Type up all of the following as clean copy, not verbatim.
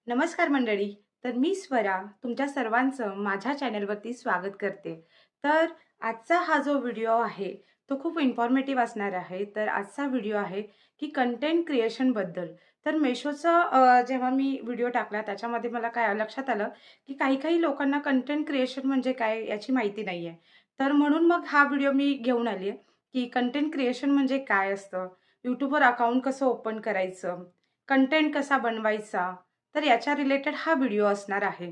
नमस्कार मंडळी. तर मी स्वरा तुमच्या सर्वांचं माझ्या चॅनलवरती स्वागत करते. तर आजचा हा जो व्हिडिओ आहे तो खूप इन्फॉर्मेटिव्ह असणार आहे. तर आजचा व्हिडिओ आहे की कंटेंट क्रिएशनबद्दल. तर मेशोचा जेव्हा मी व्हिडिओ टाकला त्याच्यामध्ये मला काय लक्षात आलं की काही लोकांना कंटेंट क्रिएशन म्हणजे काय याची माहिती नाही आहे. तर म्हणून मग हा व्हिडिओ मी घेऊन आली आहे की कंटेंट क्रिएशन म्हणजे काय असतं, यूट्यूबवर अकाउंट कसं ओपन करायचं, कंटेंट कसा बनवायचा, तर याच्या रिलेटेड हा व्हिडिओ असणार आहे.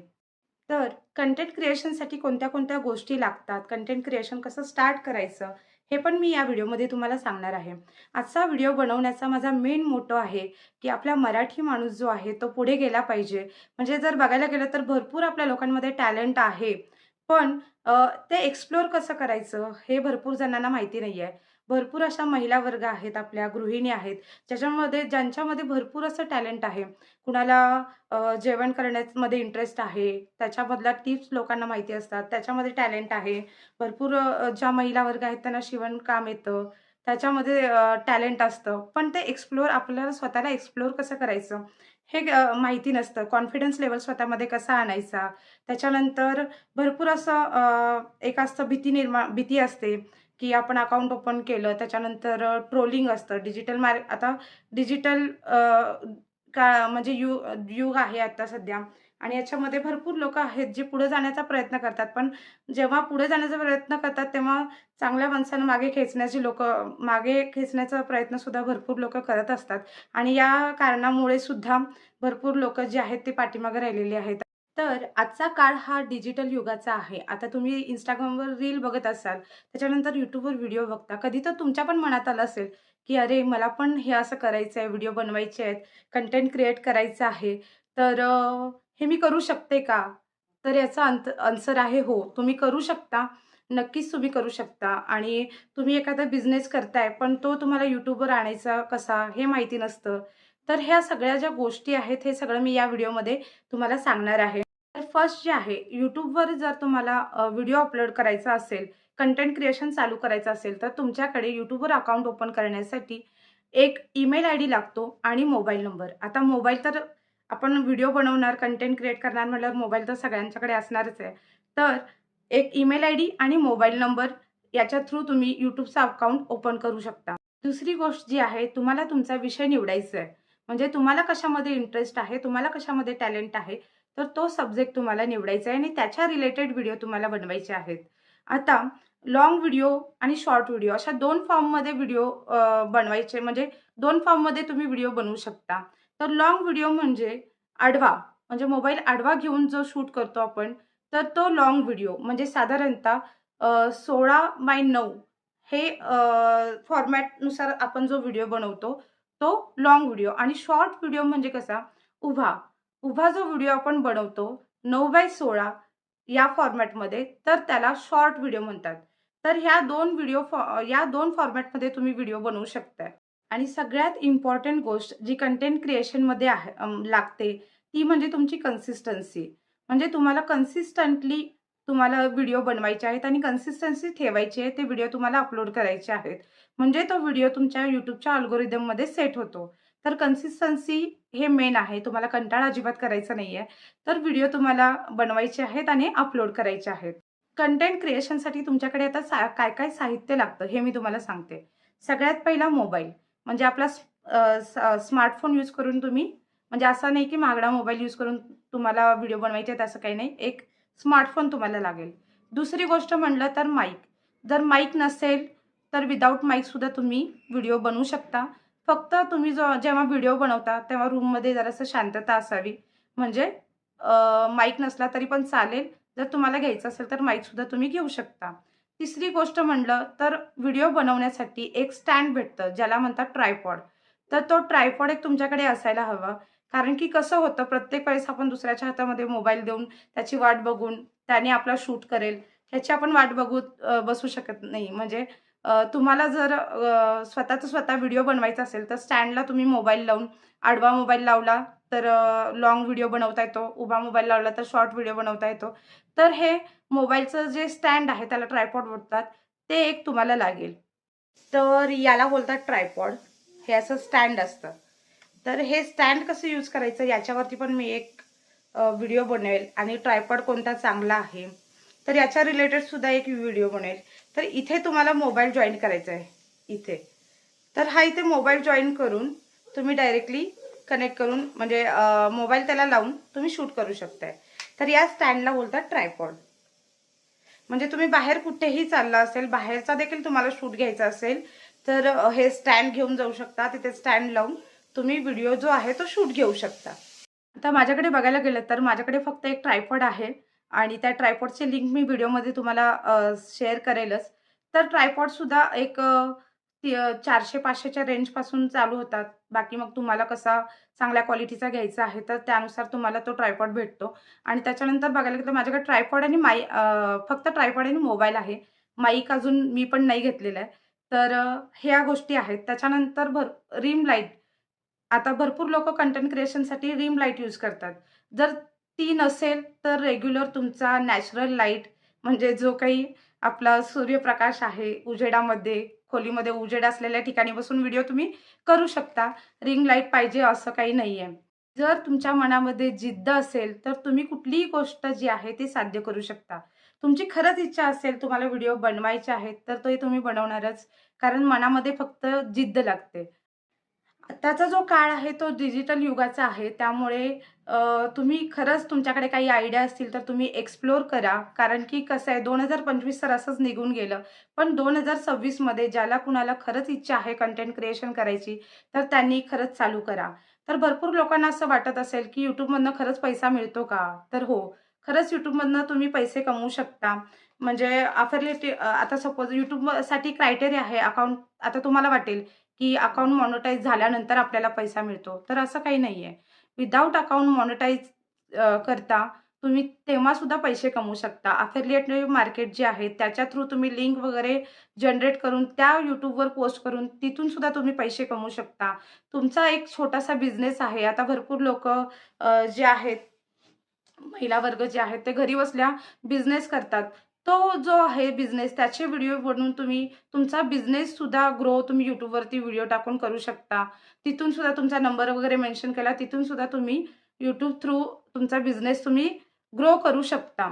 तर कंटेंट क्रिएशनसाठी कोणत्या-कोणत्या गोष्टी लागतात, कंटेंट क्रिएशन कसं स्टार्ट करायचं, हे पण मी या व्हिडिओमध्ये तुम्हाला सांगणार आहे. आजचा व्हिडिओ बनवण्याचा माझा मेन मोटो आहे, की आपला मराठी माणूस जो आहे तो पुढे गेला पाहिजे. म्हणजे जर बघायला गेलं तर भरपूर आपल्या लोकांमध्ये टॅलेंट आहे. पण ते एक्सप्लोर कसं करायचं हे भरपूर जणांना माहिती नाही आहे. भरपूर अशा महिला वर्ग आहेत, आपल्या गृहिणी आहेत, ज्यांच्यामध्ये भरपूर असं टॅलेंट आहे. कुणाला जेवण करण्यामध्ये इंटरेस्ट आहे, त्याच्यामधल्या टिप्स लोकांना माहिती असतात, त्याच्यामध्ये टॅलेंट आहे. भरपूर ज्या महिला वर्ग आहेत त्यांना शिवणकाम येतं, त्याच्यामध्ये टॅलेंट असतं. पण ते आपल्याला स्वतःला एक्सप्लोर कसं करायचं हे माहिती नसतं. कॉन्फिडन्स लेव्हल स्वतःमध्ये कसा आणायचा. त्याच्यानंतर भरपूर असं एक असतं भीती असते, की आपण अकाउंट ओपन केलं त्याच्यानंतर ट्रोलिंग असतं. आता डिजिटल म्हणजे युग आहे आता सध्या आणि याच्यामध्ये भरपूर लोकं आहेत जे पुढे जाण्याचा प्रयत्न करतात. पण जेव्हा पुढे जाण्याचा प्रयत्न करतात तेव्हा चांगल्या माणसांना मागे खेचण्याचा प्रयत्न सुद्धा भरपूर लोकं करत असतात आणि या कारणामुळे सुद्धा भरपूर लोकं जे आहेत ते पाठीमागे राहिलेली आहेत. तर आजचा काळ हा डिजिटल युगाचा आहे. आता तुम्ही Instagramवर रील बघत असाल, त्याच्यानंतर YouTubeवर व्हिडिओ बघता. कधी तर तुमच्या पण मनात आलं असेल, की "अरे, मला पण हे असं करायचं आहे, व्हिडिओ बनवायचे आहेत, कंटेंट क्रिएट करायचं आहे. तर हे मी करू शकते का?" तर याचा आन्सर आहे हो, तुम्ही करू शकता. नक्कीच तुम्ही करू शकता आणि तुम्ही एखादा बिझनेस करताय, पण तो तुम्हाला YouTubeवर आणायचा कसा हे माहिती नसतं. तर ह्या सगळ्या ज्या गोष्टी आहेत, हे सगळं मी या व्हिडिओमध्ये तुम्हाला सांगणार आहे. तर फर्स्ट जे आहे, YouTubeवर जर तुम्हाला व्हिडिओ अपलोड करायचा असेल, कंटेंट क्रिएशन चालू करायचं असेल, तर तुमच्याकडे YouTubeवर अकाउंट ओपन करण्यासाठी एक ईमेल आयडी लागतो आणि मोबाईल नंबर. आता मोबाईल तर आपण व्हिडिओ बनवणार, कंटेंट क्रिएट करणार म्हटल्यावर मोबाईल तर सगळ्यांच्याकडे असणारच आहे. तर एक ईमेल आयडी आणि मोबाईल नंबर याच्या थ्रू तुम्ही YouTubeचं अकाउंट ओपन करू शकता. दुसरी गोष्ट जी आहे, तुम्हाला तुमचा विषय निवडायचा आहे. म्हणजे तुम्हाला कशामध्ये इंटरेस्ट आहे, तुम्हाला कशामध्ये टॅलेंट आहे, तर तो सब्जेक्ट तुम्हाला निवडायचा आहे आणि त्याच्या रिलेटेड व्हिडिओ तुम्हाला बनवायचे आहेत. आता लाँग व्हिडिओ आणि शॉर्ट व्हिडिओ अशा 2 फॉर्ममध्ये व्हिडिओ बनवायचे म्हणजे 2 फॉर्ममध्ये तुम्ही व्हिडिओ बनवू शकता. तर लाँग व्हिडिओ म्हणजे आडवा, म्हणजे मोबाईल आडवा घेऊन जो शूट करतो आपण, तर तो लाँग व्हिडिओ म्हणजे साधारणतः 16:9 हे फॉर्मॅटनुसार आपण जो व्हिडिओ बनवतो, तो लाँग व्हिडिओ आणि शॉर्ट व्हिडिओ म्हणजे कसा उभा. उभा जो व्हिडिओ आपण बनवतो 9:16 या फॉर्मॅटमध्ये, तर त्याला शॉर्ट व्हिडिओ म्हणतात. तर या 2 फॉर्मॅटमध्ये तुम्ही व्हिडिओ बनवू शकताय. आणि सगळ्यात इम्पोर्टंट गोष्ट जी कंटेंट क्रिएशनमध्ये लागते, ती म्हणजे तुमची कन्सिस्टन्सी. म्हणजे तुम्हाला व्हिडिओ बनवायचे आहेत आणि कन्सिस्टन्सी ठेवायची आहे. ते व्हिडिओ तुम्हाला अपलोड करायचे आहेत. म्हणजे तो व्हिडिओ तुमच्या YouTubeच्या अल्गोरिदममध्ये सेट होतो. तर कन्सिस्टन्सी हे मेन आहे. तुम्हाला कंटाळा अजिबात करायचा नाहीये. तर व्हिडिओ तुम्हाला बनवायचे आहेत आणि अपलोड करायचे आहेत. कंटेंट क्रिएशनसाठी तुमच्याकडे आता काय-काय साहित्य लागतं हे मी तुम्हाला सांगते. सगळ्यात पहिला मोबाईल. म्हणजे आपला स्मार्टफोन यूज करून तुम्ही म्हणजे असं नाही की महागडा मोबाईल यूज करून तुम्हाला व्हिडिओ बनवायचे आहेत असं काही नाही. एक स्मार्टफोन तुम्हाला लागेल. दुसरी गोष्ट म्हटलं तर माईक. जर माईक नसेल तर विदाऊट माईकसुद्धा तुम्ही व्हिडिओ बनवू शकता. फक्त तुम्ही जेव्हा व्हिडिओ बनवता तेव्हा रूममध्ये जरासं शांतता असावी. म्हणजे माईक नसला तरी पण चालेल. जर तुम्हाला घ्यायचं असेल तर माईकसुद्धा तुम्ही घेऊ शकता. तिसरी गोष्ट म्हटलं तर व्हिडिओ बनवण्यासाठी एक स्टँड भेटतं ज्याला म्हणतात ट्रायपॉड. तर तो ट्रायपॉड एक तुमच्याकडे असायला हवा. कारण की कसं होतं प्रत्येक वेळेस आपण दुसऱ्याच्या हातामध्ये मोबाईल देऊन त्याची वाट बघून त्याने आपला शूट करेल ह्याची आपण वाट बसू शकत नाही. म्हणजे तुम्हाला जर स्वतःचा स्वतः व्हिडिओ बनवायचा असेल तर स्टँडला तुम्ही मोबाईल लावून आडवा मोबाईल लावला तर व्हिडिओ बनवता येतो. उभा मोबाईल लावला तर शॉर्ट व्हिडिओ बनवता येतो. तर हे मोबाईलचं जे स्टँड आहे त्याला ट्रायपॉड बोलतात. ते एक तुम्हाला लागेल. तर याला बोलतात ट्रायपॉड. हे असं स्टँड असतं. तर हे स्टँड कसं यूज करायचं याच्यावरती पण मी एक व्हिडिओ बनवेल आणि ट्रायपॉड कोणता चांगला आहे तर याच्या रिलेटेड सुद्धा एक व्हिडिओ बनवेल. तर इथे तुम्हाला मोबाईल जॉईन करायचा आहे इथे. तर हा इथे मोबाईल जॉईन करून तुम्ही डायरेक्टली कनेक्ट करून म्हणजे मोबाईल त्याला लावून तुम्ही शूट करू शकताय. तर या स्टँडला बोलतात ट्रायपॉड. म्हणजे तुम्ही बाहेर कुठेही चालला असेल, बाहेरचा देखील तुम्हाला शूट घ्यायचा असेल तर हे स्टँड घेऊन जाऊ शकता. तिथे स्टँड लावून तुम्ही व्हिडिओ जो आहे तो शूट घेऊ शकता. आता माझ्याकडे बघायला गेलं तर माझ्याकडे फक्त एक ट्रायपॉड आहे आणि त्या ट्रायपॉडची लिंक मी व्हिडिओमध्ये तुम्हाला शेअर करेलच. तर ट्रायपॉड सुद्धा एक 400-500च्या रेंजपासून चालू होतात. बाकी मग तुम्हाला कसा चांगल्या क्वालिटीचा घ्यायचा आहे तर त्यानुसार तुम्हाला तो ट्रायपॉड भेटतो. आणि त्याच्यानंतर बघायला गेलं तर माझ्याकडे ट्रायपॉड आणि फक्त ट्रायपॉड आणि मोबाईल आहे. माईक अजून मी पण नाही घेतलेला आहे. तर ह्या गोष्टी आहेत. त्याच्यानंतर रिम लाईट. आता भरपूर लोकं कंटेंट क्रिएशनसाठी रिम लाईट यूज करतात. जर ती नसेल तर रेग्युलर तुमचा नॅचरल लाईट म्हणजे जो काही आपला सूर्यप्रकाश आहे, उजेडामध्ये, खोलीमध्ये उजेड असलेल्या ठिकाणी बसून व्हिडिओ तुम्ही करू शकता. रिंग लाईट पाहिजे असं काही नाहीये. जर तुमच्या मनामध्ये जिद्द असेल, तर तुम्ही कुठलीही गोष्ट जी आहे ती साध्य करू शकता. तुमची खरंच इच्छा असेल, तुम्हाला व्हिडिओ बनवायचे आहेत, तर ते तुम्ही बनवणारच. कारण मनामध्ये फक्त जिद्द लागते. आताचा जो काळ आहे तो डिजिटल युगाचा आहे. त्यामुळे तुम्ही खरंच तुमच्याकडे काही आयडिया असतील तर तुम्ही एक्सप्लोर करा. कारण की कसं आहे 2025 तर असंच निघून गेलं. पण 2026 मध्ये ज्याला कुणाला खरंच इच्छा आहे कंटेंट क्रिएशन करायची, तर त्यांनी खरंच चालू करा. तर भरपूर लोकांना असं वाटत असेल की YouTubeमधनं खरंच पैसा मिळतो का? तर हो, खरंच YouTubeमधनं तुम्ही पैसे कमवू शकता. म्हणजे आता सपोज YouTubeसाठी क्रायटेरिया आहे अकाउंट. आता तुम्हाला वाटेल की अकाउंट मॉनिटाईज झाल्यानंतर आपल्याला पैसा मिळतो. तर असं काही नाहीये. विदाऊट अकाउंट मॉनिटाईज करता तुम्ही तेव्हा सुद्धा पैसे कमवू शकता. अफिलिएट मार्केट जे आहे त्याच्या थ्रू तुम्ही लिंक वगैरे जनरेट करून त्या YouTubeवर पोस्ट करून तिथून सुद्धा तुम्ही पैसे कमवू शकता. तुमचा एक छोटासा बिझनेस आहे. आता भरपूर लोकं जे आहेत महिला वर्ग जे आहेत ते घरी बसल्या बिझनेस करतात. तो जो आहे बिझनेस त्याचे व्हिडिओ बनवून तुम्ही तुमचा बिझनेस सुद्धा ग्रो तुम्ही YouTubeवरती व्हिडिओ टाकून करू शकता. तिथून सुद्धा तुमचा नंबर वगैरे मेन्शन केला, तिथून सुद्धा तुम्ही YouTube थ्रू तुमचा बिझनेस तुम्ही ग्रो करू शकता.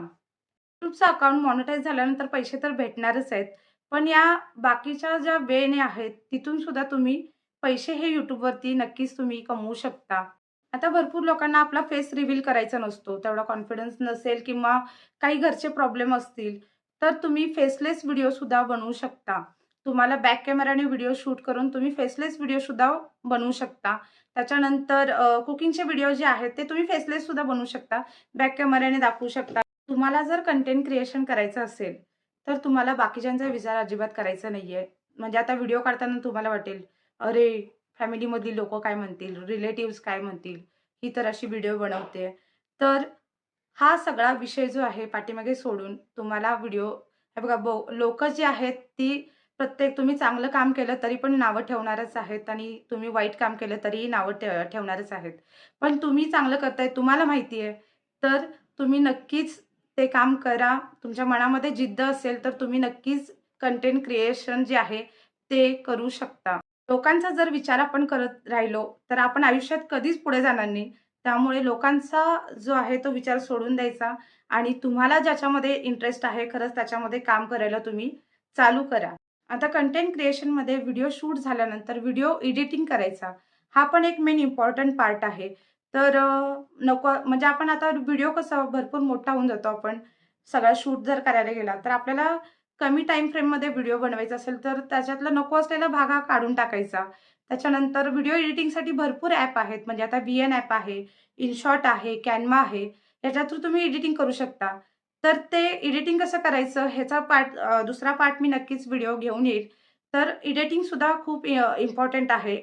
YouTubeचं अकाउंट मॉनिटाईज झाल्यानंतर पैसे तर भेटणारच आहेत. पण या बाकीच्या ज्या वेने आहेत, तिथून सुद्धा तुम्ही पैसे हे YouTubeवरती नक्कीच तुम्ही कमवू शकता. आता भरपूर लोकांना आपला फेस रिव्हील करायचा नसतो. तेवढा कॉन्फिडन्स नसेल किंवा काही घरचे प्रॉब्लेम असतील, तर तुम्ही फेसलेस व्हिडिओसुद्धा बनवू शकता. तुम्हाला बॅक कॅमेराने व्हिडिओ शूट करून तुम्ही फेसलेस व्हिडिओसुद्धा बनवू शकता. त्याच्यानंतर कुकिंगचे व्हिडिओ जे आहेत, ते तुम्ही फेसलेससुद्धा बनवू शकता. बॅक कॅमेराने दाखवू शकता. तुम्हाला जर कंटेंट क्रिएशन करायचं असेल, तर तुम्हाला बाकीच्यांचा विचार अजिबात करायचा नाहीये. म्हणजे आता व्हिडिओ काढताना तुम्हाला वाटेल, "अरे, फॅमिलीमधली लोकं काय म्हणतील? रिलेटिव्हज काय म्हणतील? ही तर अशी व्हिडिओ बनवते." तर हा सगळा विषय जो आहे पाठीमागे सोडून तुम्हाला व्हिडिओ हे बघा लोकं जी आहेत ती प्रत्येक तुम्ही चांगलं काम केलं तरी पण नावं ठेवणारच आहेत आणि तुम्ही वाईट काम केलं तरीही नावं ठेवणारच आहेत. पण तुम्ही चांगलं करताय तुम्हाला माहिती आहे, तर तुम्ही नक्कीच ते काम करा. तुमच्या मनामध्ये जिद्द असेल तर तुम्ही नक्कीच कंटेंट क्रिएशन जे आहे ते करू शकता. लोकांचा जर विचार आपण करत राहिलो, तर आपण आयुष्यात कधीच पुढे जाणार नाही. त्यामुळे लोकांचा जो आहे तो विचार सोडून द्यायचा आणि तुम्हाला ज्याच्यामध्ये इंटरेस्ट आहे खरंच त्याच्यामध्ये काम करायला तुम्ही चालू करा. आता कंटेंट क्रिएशनमध्ये व्हिडिओ शूट झाल्यानंतर व्हिडिओ एडिटिंग करायचा, हा पण एक मेन इम्पोर्टंट पार्ट आहे. तर नको म्हणजे आपण आता व्हिडिओ कसा भरपूर मोठा होऊन जातो आपण सगळा शूट जर करायला गेला, तर आपल्याला कमी टाईम फ्रेममध्ये व्हिडिओ बनवायचा असेल, तर त्याच्यातला नको असलेला भाग हा काढून टाकायचा. त्याच्यानंतर व्हिडिओ एडिटिंगसाठी भरपूर ॲप आहेत. म्हणजे आता VN ॲप आहे, InShot आहे, Canva आहे. याच्या थ्रू तुम्ही एडिटिंग करू शकता. तर ते एडिटिंग कसं करायचं ह्याचा दुसरा पार्ट मी नक्कीच व्हिडिओ घेऊन येईल. तर एडिटिंगसुद्धा खूप इम्पोर्टंट आहे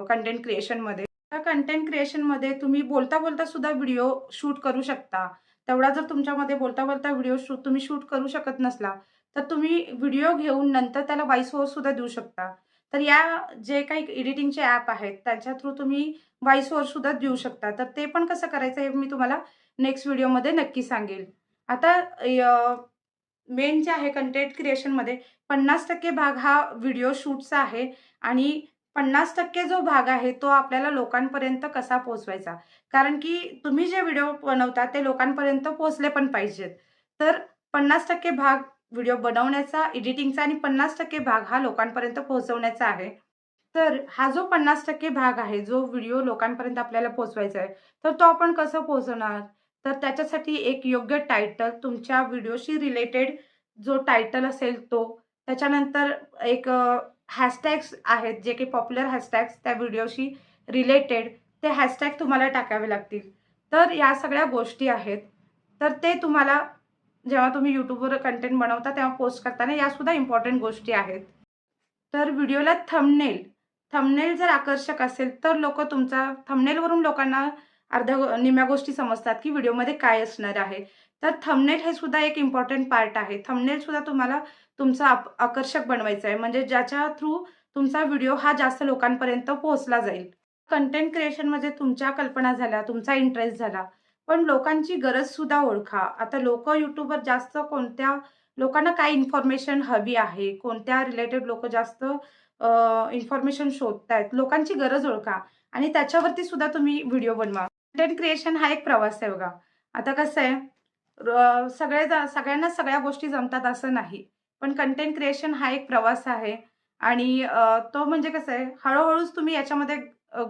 कंटेंट क्रिएशनमध्ये. त्या कंटेंट क्रिएशनमध्ये तुम्ही बोलता-बोलता सुद्धा व्हिडिओ शूट करू शकता. तेवढा जर तुमच्यामध्ये बोलता-बोलता व्हिडिओ तुम्ही शूट करू शकत नसला, तर तुम्ही व्हिडिओ घेऊन नंतर त्याला व्हॉईस ओव्हर सुद्धा देऊ शकता. तर या जे काही एडिटिंगचे ॲप आहेत, त्यांच्या थ्रू तुम्ही व्हॉईस ओव्हर सुद्धा देऊ शकता. तर ते पण कसं करायचं हे मी तुम्हाला नेक्स्ट व्हिडिओमध्ये नक्की सांगेल. आता मेन जे आहे कंटेंट क्रिएशनमध्ये 50% भाग हा व्हिडिओ शूटचा आहे आणि 50% जो भाग आहे तो आपल्याला लोकांपर्यंत कसा पोहोचवायचा. कारण की तुम्ही जे व्हिडिओ बनवता ते लोकांपर्यंत पोहोचले पण पाहिजेत. तर 50% भाग व्हिडिओ बनवण्याचा, एडिटिंगचा आणि 50% भाग हा लोकांपर्यंत पोहोचवण्याचा आहे. तर हा जो 50% भाग आहे, जो व्हिडिओ लोकांपर्यंत आपल्याला पोहोचवायचा आहे, तर तो आपण कसं पोहोचवणार? तर त्याच्यासाठी एक योग्य टायटल, तुमच्या व्हिडिओशी रिलेटेड जो टायटल असेल तो, त्याच्यानंतर एक हॅशटॅग्स आहेत, जे काही पॉप्युलर हॅशटॅग्स त्या व्हिडिओशी रिलेटेड, ते हॅशटॅग तुम्हाला टाकावे लागतील. तर या सगळ्या गोष्टी आहेत. तर ते तुम्हाला जेव्हा तुम्ही YouTubeवर कंटेंट बनवता, तेव्हा पोस्ट करताना यासुद्धा इम्पोर्टंट गोष्टी आहेत. तर व्हिडिओला थंबनेल जर आकर्षक असेल, तर लोकं तुमचा थंबनेलवरून लोकांना निम्म्या गोष्टी समजतात, की व्हिडिओमध्ये काय असणार आहे. तर थंबनेल हे सुद्धा एक इम्पोर्टंट पार्ट आहे. थंबनेल सुद्धा तुम्हाला तुमचं आकर्षक बनवायचं आहे, म्हणजे ज्याच्या थ्रू तुमचा व्हिडिओ हा जास्त लोकांपर्यंत पोहोचला जाईल. कंटेंट क्रिएशनमध्ये तुमच्या कल्पना झाल्या, तुमचा इंटरेस्ट झाला, पण लोकांची गरज सुद्धा ओळखा. आता लोकं YouTubeवर जास्त कोणत्या लोकांना काय इन्फॉर्मेशन हवी आहे, कोणत्या रिलेटेड लोकं जास्त इन्फॉर्मेशन शोधतायत, लोकांची गरज ओळखा आणि त्याच्यावरती सुद्धा तुम्ही व्हिडिओ बनवा. कंटेंट क्रिएशन हा एक प्रवास आहे बघा. आता कसं आहे, सगळ्यांना सगळ्या गोष्टी जमतात असं नाही. पण कंटेंट क्रिएशन हा एक प्रवास आहे आणि तो म्हणजे कसं आहे, हळू-हळूच तुम्ही याच्यामध्ये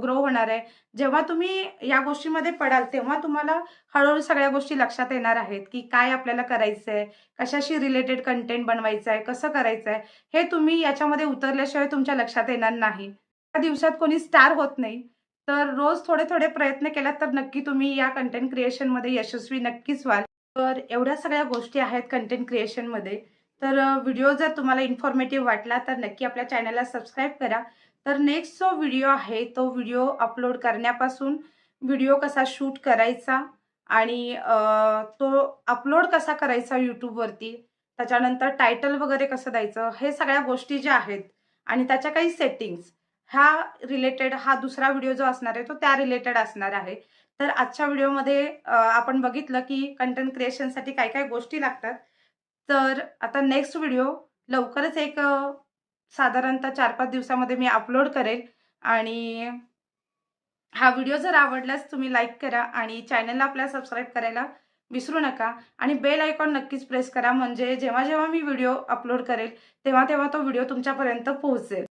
ग्रो होणार आहे. जेव्हा तुम्ही या गोष्टीमध्ये पडाल, तेव्हा तुम्हाला हळू सगळ्या गोष्टी लक्षात येणार आहेत, की काय आपल्याला करायचंय, कशाशी रिलेटेड कंटेंट बनवायचं आहे, कसं करायचं आहे, हे तुम्ही याच्यामध्ये उतरल्याशिवाय तुमच्या लक्षात येणार नाही. एका दिवसात कोणी स्टार होत नाही. तर रोज थोडे-थोडे प्रयत्न केलात तर नक्की तुम्ही या कंटेंट क्रिएशनमध्ये यशस्वी नक्कीच व्हाल. तर एवढ्या सगळ्या गोष्टी आहेत कंटेंट क्रिएशनमध्ये. तर व्हिडिओ जर तुम्हाला इन्फॉर्मेटिव्ह वाटला तर नक्की आपल्या चॅनलला सबस्क्राईब करा. तर नेक्स्ट जो व्हिडिओ आहे तो व्हिडिओ अपलोड करण्यापासून व्हिडिओ कसा शूट करायचा आणि तो अपलोड कसा करायचा YouTubeवरती, त्याच्यानंतर टायटल वगैरे कसं द्यायचं, हे सगळ्या गोष्टी ज्या आहेत आणि त्याच्या काही सेटिंग्ज ह्या रिलेटेड हा दुसरा व्हिडिओ जो असणार आहे तो त्या रिलेटेड असणार आहे. तर आजच्या व्हिडिओमध्ये आपण बघितलं की कंटेंट क्रिएशनसाठी काय-काय गोष्टी लागतात. तर आता नेक्स्ट व्हिडिओ लवकरच एक साधारणतः 4-5 दिवसामध्ये मी अपलोड करेल आणि हा व्हिडिओ जर आवडल्यास तुम्ही लाईक करा आणि चॅनलला आपल्या सबस्क्राईब करायला विसरू नका आणि बेल आयकॉन नक्कीच प्रेस करा म्हणजे जेव्हा-जेव्हा मी व्हिडिओ अपलोड करेल, तेव्हा-तेव्हा तो व्हिडिओ तुमच्यापर्यंत पोहोचेल.